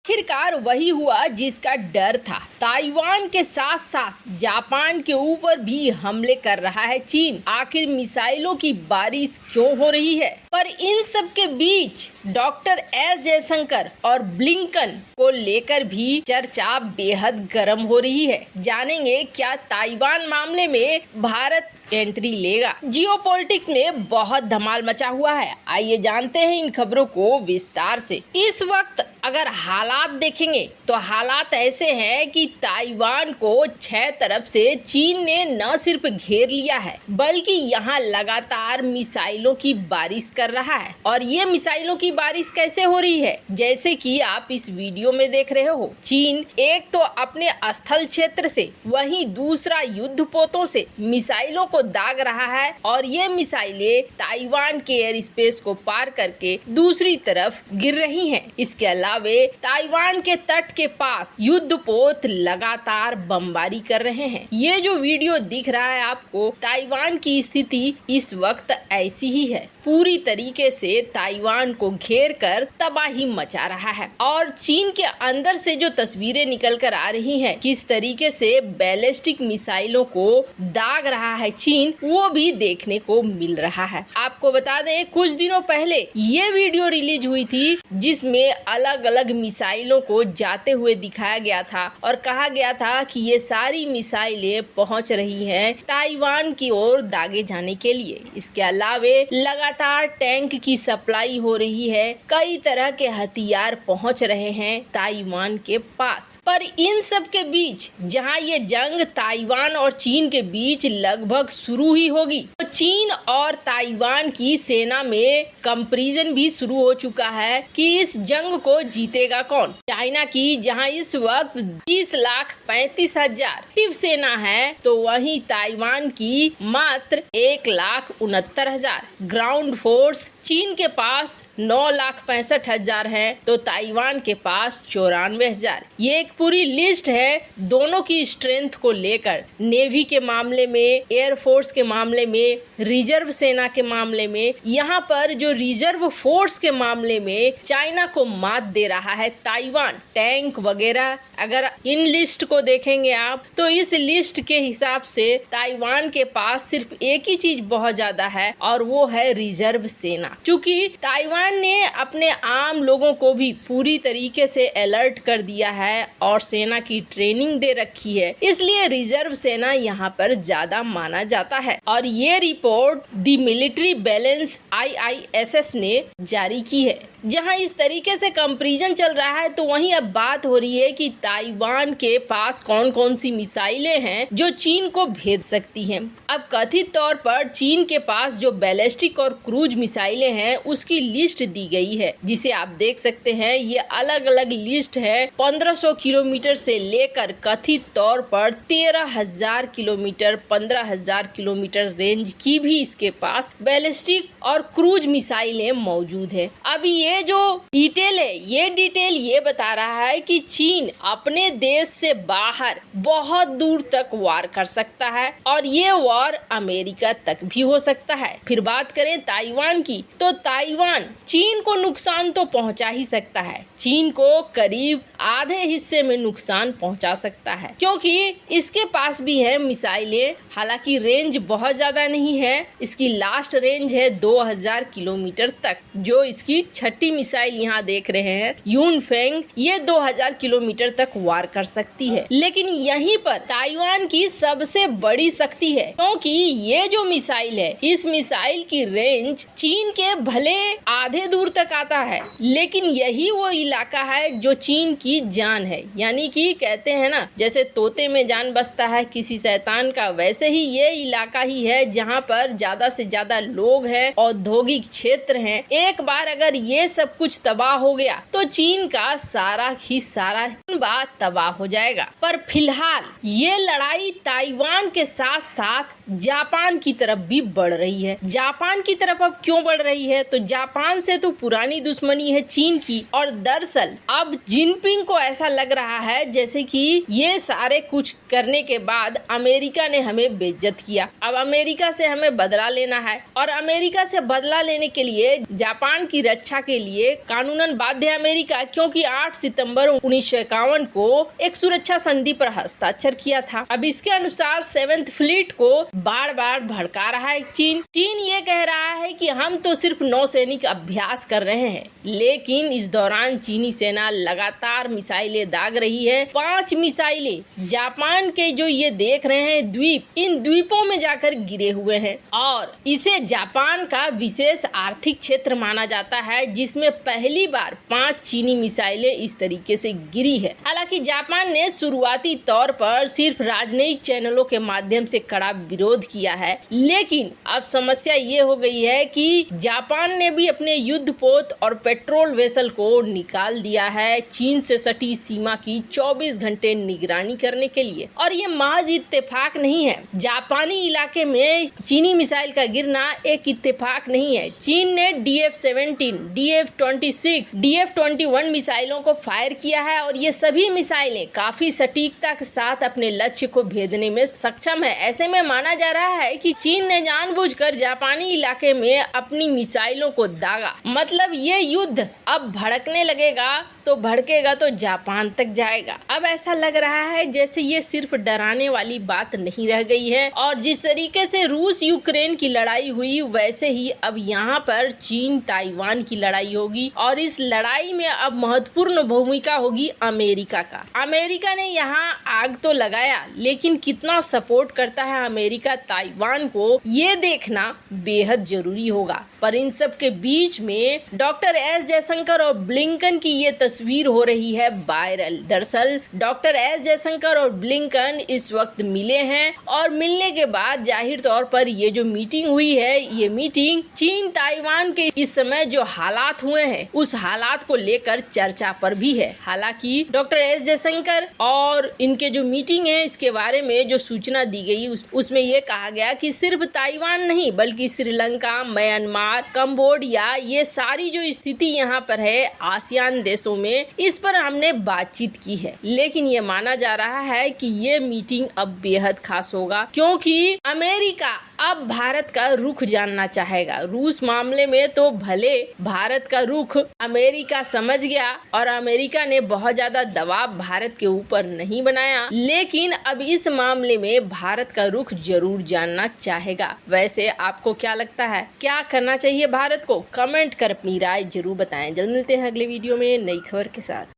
आखिरकार वही हुआ जिसका डर था। ताइवान के साथ साथ जापान के ऊपर भी हमले कर रहा है चीन। आखिर मिसाइलों की बारिश क्यों हो रही है? पर इन सब के बीच डॉक्टर एस जयशंकर और ब्लिंकन को लेकर भी चर्चा बेहद गर्म हो रही है। जानेंगे क्या ताइवान मामले में भारत एंट्री लेगा। जियोपॉलिटिक्स में बहुत धमाल मचा हुआ है। आइए जानते हैं इन खबरों को विस्तार से। इस वक्त अगर हालात देखेंगे तो हालात ऐसे हैं कि ताइवान को 6 तरफ से चीन ने न सिर्फ घेर लिया है बल्कि यहाँ लगातार मिसाइलों की बारिश कर रहा है। और ये मिसाइलों की बारिश कैसे हो रही है, जैसे कि आप इस वीडियो में देख रहे हो। चीन एक तो अपने स्थल क्षेत्र से, वहीं दूसरा युद्धपोतों से मिसाइलों को दाग रहा है और ये मिसाइलें ताइवान के एयर स्पेस को पार करके दूसरी तरफ गिर रही हैं। इसके अलावा ताइवान के तट के पास युद्धपोत लगातार बमबारी कर रहे हैं। ये जो वीडियो दिख रहा है आपको, ताइवान की स्थिति इस वक्त ऐसी ही है। पूरी तरीके से ताइवान को घेर कर तबाही मचा रहा है। और चीन के अंदर से जो तस्वीरें निकल कर आ रही हैं, किस तरीके से बैलिस्टिक मिसाइलों को दाग रहा है चीन, वो भी देखने को मिल रहा है। आपको बता दें, कुछ दिनों पहले ये वीडियो रिलीज हुई थी जिसमें अलग अलग मिसाइलों को जाते हुए दिखाया गया था और कहा गया था कि ये सारी मिसाइलें पहुंच रही हैं ताइवान की ओर दागे जाने के लिए। इसके अलावा लगातार टैंक की सप्लाई हो रही है, कई तरह के हथियार पहुंच रहे हैं ताइवान के पास। पर इन सब के बीच जहां ये जंग ताइवान और चीन के बीच लगभग शुरू ही होगी, तो चीन और ताइवान की सेना में कंपैरिजन भी शुरू हो चुका है कि इस जंग को जीतेगा कौन। चाइना की जहां इस वक्त 30,35,000 एक्टिव सेना है, तो वहीं ताइवान की मात्र 1,69,000 ग्राउंड फोर्स। चीन के पास 9,65,000 है तो ताइवान के पास 94,000। ये एक पूरी लिस्ट है दोनों की स्ट्रेंथ को लेकर। नेवी के मामले में, एयरफोर्स के मामले में, रिजर्व सेना के मामले में, यहाँ पर जो रिजर्व फोर्स के मामले में चाइना को मात दे रहा है ताइवान। टैंक वगैरह अगर इन लिस्ट को देखेंगे आप, तो इस लिस्ट के हिसाब से ताइवान के पास सिर्फ एक ही चीज बहुत ज्यादा है और वो है रिजर्व सेना। क्योंकि ताइवान ने अपने आम लोगों को भी पूरी तरीके से अलर्ट कर दिया है और सेना की ट्रेनिंग दे रखी है, इसलिए रिजर्व सेना यहाँ पर ज्यादा माना जाता है। और ये report the military balance IISS ने जारी की है। जहां इस तरीके से कंपैरिजन चल रहा है, तो वहीं अब बात हो रही है कि ताइवान के पास कौन कौन सी मिसाइलें हैं जो चीन को भेद सकती हैं। अब कथित तौर पर चीन के पास जो बैलिस्टिक और क्रूज मिसाइलें हैं उसकी लिस्ट दी गई है, जिसे आप देख सकते हैं। ये अलग अलग लिस्ट है। 1500 किलोमीटर से लेकर कथित तौर पर 13,000 किलोमीटर, 15,000 किलोमीटर रेंज की भी इसके पास बैलिस्टिक और क्रूज मिसाइलें मौजूद है। अभी ये जो डिटेल है, ये डिटेल ये बता रहा है कि चीन अपने देश से बाहर बहुत दूर तक वार कर सकता है और ये वार अमेरिका तक भी हो सकता है। फिर बात करें ताइवान की, तो ताइवान चीन को नुकसान तो पहुंचा ही सकता है। चीन को करीब आधे हिस्से में नुकसान पहुंचा सकता है, क्योंकि इसके पास भी है मिसाइलें। हालांकि रेंज बहुत ज्यादा नहीं है, इसकी लास्ट रेंज है 2000 किलोमीटर तक। जो इसकी छठी मिसाइल यहाँ देख रहे हैं, यूनफेंग, ये 2000 किलोमीटर तक वार कर सकती है। लेकिन यहीं पर ताइवान की सबसे बड़ी शक्ति है, क्योंकि ये जो मिसाइल है, इस मिसाइल की रेंज चीन के भले आधे दूर तक आता है, लेकिन यही वो इलाका है जो चीन की जान है। यानी कि कहते हैं ना, जैसे तोते में जान बसता है किसी शैतान का, वैसे ही ये इलाका ही है जहाँ पर ज्यादा से ज्यादा लोग हैं, औद्योगिक क्षेत्र हैं। एक बार अगर ये सब कुछ तबाह हो गया तो चीन का सारा ही सारा बात तबाह हो जाएगा। पर फिलहाल ये लड़ाई ताइवान के साथ साथ जापान की तरफ भी बढ़ रही है। जापान की तरफ अब क्यों बढ़ रही है, तो जापान से तो पुरानी दुश्मनी है चीन की, और दरअसल अब जिनपिंग को ऐसा लग रहा है जैसे कि ये सारे कुछ करने के बाद अमेरिका ने हमें बेइज्जत किया, अब अमेरिका से हमें बदला लेना है। और अमेरिका से बदला लेने के लिए जापान की रक्षा के लिए कानूनन बाध्य है अमेरिका, क्योंकि 8 सितंबर 1951 को एक सुरक्षा संधि पर हस्ताक्षर किया था। अब इसके अनुसार 7th फ्लीट को बार बार भड़का रहा है चीन ये कह रहा है कि हम तो सिर्फ नौसैनिक अभ्यास कर रहे हैं, लेकिन इस दौरान चीनी सेना लगातार मिसाइलें दाग रही है। 5 मिसाइलें जापान के जो ये देख रहे हैं द्वीप, इन द्वीपों में जाकर गिरे हुए हैं और इसे जापान का विशेष आर्थिक क्षेत्र माना जाता है, जिसमें पहली बार 5 चीनी मिसाइलें इस तरीके से गिरी है। हालांकि जापान ने शुरुआती तौर पर सिर्फ राजनयिक चैनलों के माध्यम से कड़ा विरोध किया है, लेकिन अब समस्या ये हो गई है कि जापान ने भी अपने युद्धपोत और पेट्रोल वेसल को निकाल दिया है चीन से सटी सीमा की 24 घंटे निगरानी करने के लिए। और ये महज इत्तेफाक नहीं है, जापानी इलाके में चीनी मिसाइल का गिरना एक इत्तेफाक नहीं है। चीन ने DF-17, DF-26, DF-21 मिसाइलों को फायर किया है और ये सभी मिसाइलें काफी सटीकता के साथ अपने लक्ष्य को भेदने में सक्षम है। ऐसे में माना जा रहा है कि चीन ने जानबूझकर जापानी इलाके में अपनी मिसाइलों को दागा। मतलब ये युद्ध अब भड़कने लगेगा तो भड़केगा तो जापान तक जाएगा। अब ऐसा लग रहा है जैसे ये सिर्फ डराने वाली बात नहीं रह गई है और जिस तरीके से रूस यूक्रेन की लड़ाई हुई, वैसे ही अब यहाँ पर चीन ताइवान की लड़ाई होगी और इस लड़ाई में अब महत्वपूर्ण भूमिका होगी अमेरिका का। अमेरिका ने यहाँ आग तो लगाया, लेकिन कितना सपोर्ट करता है अमेरिका ताइवान को, ये देखना बेहद जरूरी होगा। पर इन सब के बीच में डॉक्टर एस जयशंकर और ब्लिंकन की ये तस्वीर हो रही है वायरल। दरअसल डॉक्टर एस जयशंकर और ब्लिंकन इस वक्त मिले हैं और मिलने के बाद जाहिर तौर पर ये जो मीटिंग हुई है, ये मीटिंग चीन ताइवान के इस समय जो हालात हुए हैं उस हालात को लेकर चर्चा पर भी है। हालांकि डॉक्टर एस जयशंकर और इनके जो मीटिंग है इसके बारे में जो सूचना दी गई उसमें ये कहा गया कि सिर्फ ताइवान नहीं बल्कि श्रीलंका, म्यांमार, कंबोडिया, ये सारी जो स्थिति यहाँ पर है आसियान देशों में, इस पर हमने बातचीत की है। लेकिन ये माना जा रहा है कि ये मीटिंग अब बेहद खास होगा, क्योंकि अमेरिका अब भारत का रुख जानना चाहेगा। रूस मामले में तो भले भारत का रुख अमेरिका समझ गया और अमेरिका ने बहुत ज्यादा दबाव भारत के ऊपर नहीं बनाया, लेकिन अब इस मामले में भारत का रुख जरूर जानना चाहेगा। वैसे आपको क्या लगता है, क्या करना चाहिए भारत को? कमेंट कर अपनी राय जरूर बताएं। जल्द मिलते हैं अगले वीडियो में नई खबर के साथ।